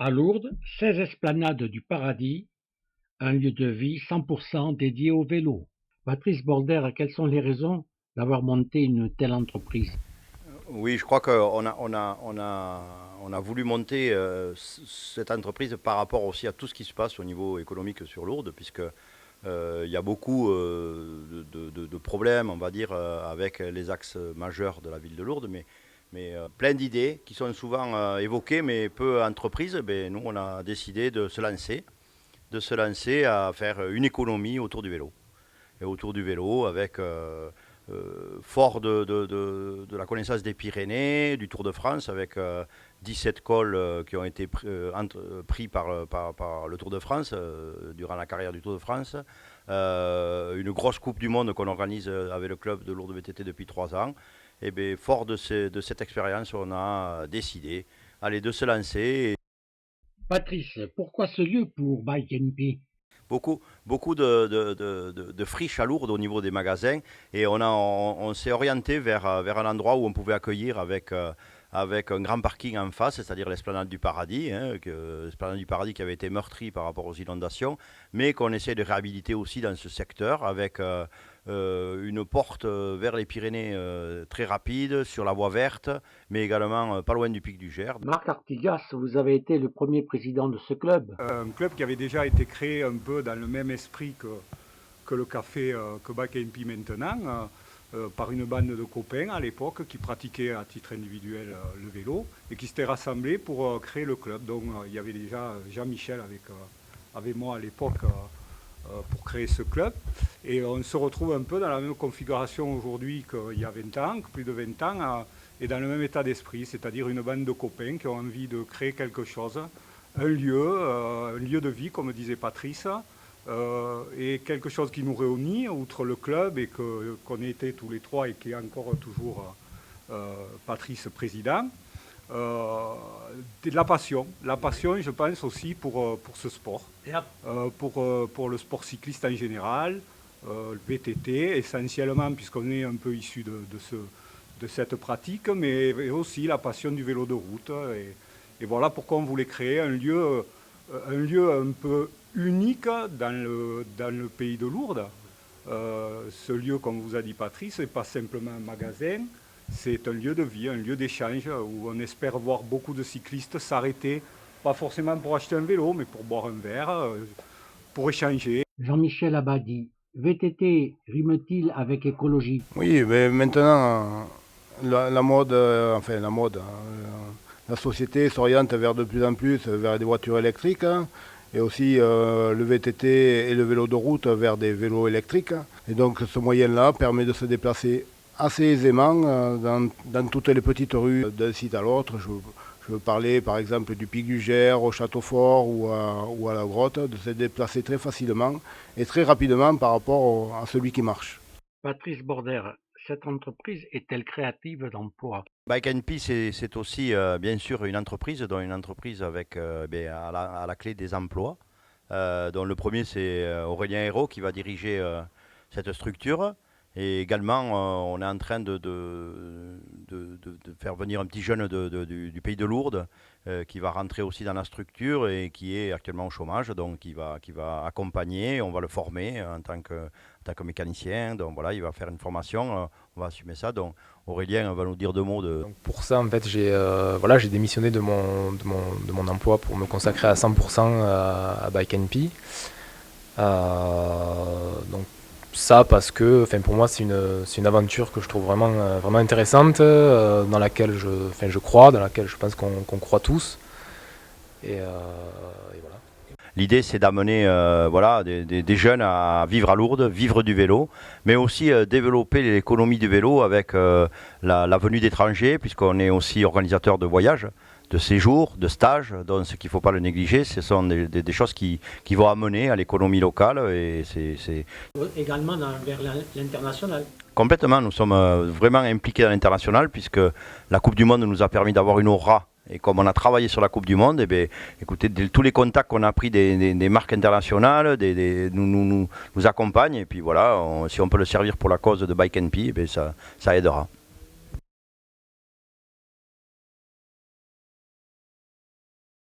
À Lourdes, 16 esplanades du Paradis, un lieu de vie 100% dédié au vélo. Patrice Border, quelles sont les raisons d'avoir monté une telle entreprise? Oui, je crois qu'on a voulu monter cette entreprise par rapport aussi à tout ce qui se passe au niveau économique sur Lourdes, puisque il y a beaucoup de problèmes, on va dire, avec les axes majeurs de la ville de Lourdes, mais plein d'idées qui sont souvent évoquées, mais peu entreprises. Ben, nous, on a décidé de se lancer à faire une économie autour du vélo. Et autour du vélo, avec fort de la connaissance des Pyrénées, du Tour de France, avec 17 cols qui ont été pris par le Tour de France durant la carrière du Tour de France. Une grosse Coupe du Monde qu'on organise avec le club de Lourdes VTT depuis 3 ans. Et bien, fort de cette expérience, on a décidé de se lancer. Patrice, pourquoi ce lieu pour Bike NP? Beaucoup de friches à Lourdes au niveau des magasins et on s'est orienté vers un endroit où on pouvait accueillir avec un grand parking en face, c'est-à-dire l'esplanade du Paradis, hein, l'esplanade du Paradis qui avait été meurtrie par rapport aux inondations, mais qu'on essaie de réhabiliter aussi dans ce secteur avec une porte vers les Pyrénées très rapide sur la voie verte, mais également pas loin du pic du Gers. Marc Artigas, vous avez été le premier président de ce club. Un club qui avait déjà été créé un peu dans le même esprit que le café que Bike NP maintenant, par une bande de copains à l'époque qui pratiquaient à titre individuel le vélo et qui s'étaient rassemblés pour créer le club. Donc il y avait déjà Jean-Michel avec moi à l'époque pour créer ce club. Et on se retrouve un peu dans la même configuration aujourd'hui qu'il y a 20 ans, que plus de 20 ans, et dans le même état d'esprit, c'est-à-dire une bande de copains qui ont envie de créer quelque chose, un lieu de vie, comme disait Patrice, et quelque chose qui nous réunit, outre le club, et qu'on était tous les trois, et qui est encore toujours Patrice président. La passion, je pense aussi pour ce sport, pour le sport cycliste en général, le VTT essentiellement, puisqu'on est un peu issu de cette pratique, mais aussi la passion du vélo de route. Et voilà pourquoi on voulait créer un lieu un peu unique dans le pays de Lourdes. Ce lieu, comme vous a dit Patrice, n'est pas simplement un magasin, c'est un lieu de vie, un lieu d'échange où on espère voir beaucoup de cyclistes s'arrêter, pas forcément pour acheter un vélo, mais pour boire un verre, pour échanger. Jean-Michel Abadi, VTT rime-t-il avec écologie? Oui, mais maintenant, la mode, la société s'oriente vers de plus en plus vers des voitures électriques, hein, et aussi le VTT et le vélo de route vers des vélos électriques. Et donc ce moyen-là permet de se déplacer assez aisément dans toutes les petites rues d'un site à l'autre. Je veux parler par exemple du pic du Gers, au Château Fort ou à la grotte, de se déplacer très facilement et très rapidement par rapport à celui qui marche. Patrice Border, cette entreprise est-elle créative d'emploi? Bike NP, c'est aussi bien sûr une entreprise, dont une entreprise avec à la clé des emplois. Dont le premier, c'est Aurélien Hérault qui va diriger cette structure. Et également, on est en train de faire venir un petit jeune du pays de Lourdes qui va rentrer aussi dans la structure et qui est actuellement au chômage, donc qui va accompagner, on va le former en tant que mécanicien. Donc voilà, il va faire une formation, on va assumer ça. Donc Aurélien va nous dire 2 mots de... Donc pour ça, en fait, j'ai démissionné de mon emploi pour me consacrer à 100% à Bike NP. Donc ça parce que pour moi c'est une aventure que je trouve vraiment intéressante, dans laquelle je crois, dans laquelle je pense qu'on croit tous. Et voilà. L'idée, c'est d'amener des jeunes à vivre à Lourdes, vivre du vélo, mais aussi développer l'économie du vélo avec la venue d'étrangers, puisqu'on est aussi organisateur de voyages, de séjours, de stages. Donc ce qu'il ne faut pas le négliger, ce sont des choses qui vont amener à l'économie locale. Et c'est... Également vers l'international. Complètement, nous sommes vraiment impliqués dans l'international, puisque la Coupe du Monde nous a permis d'avoir une aura. Et comme on a travaillé sur la Coupe du Monde, écoutez, tous les contacts qu'on a pris des marques internationales nous accompagnent. Et puis voilà, si on peut le servir pour la cause de Bike NP, ça aidera.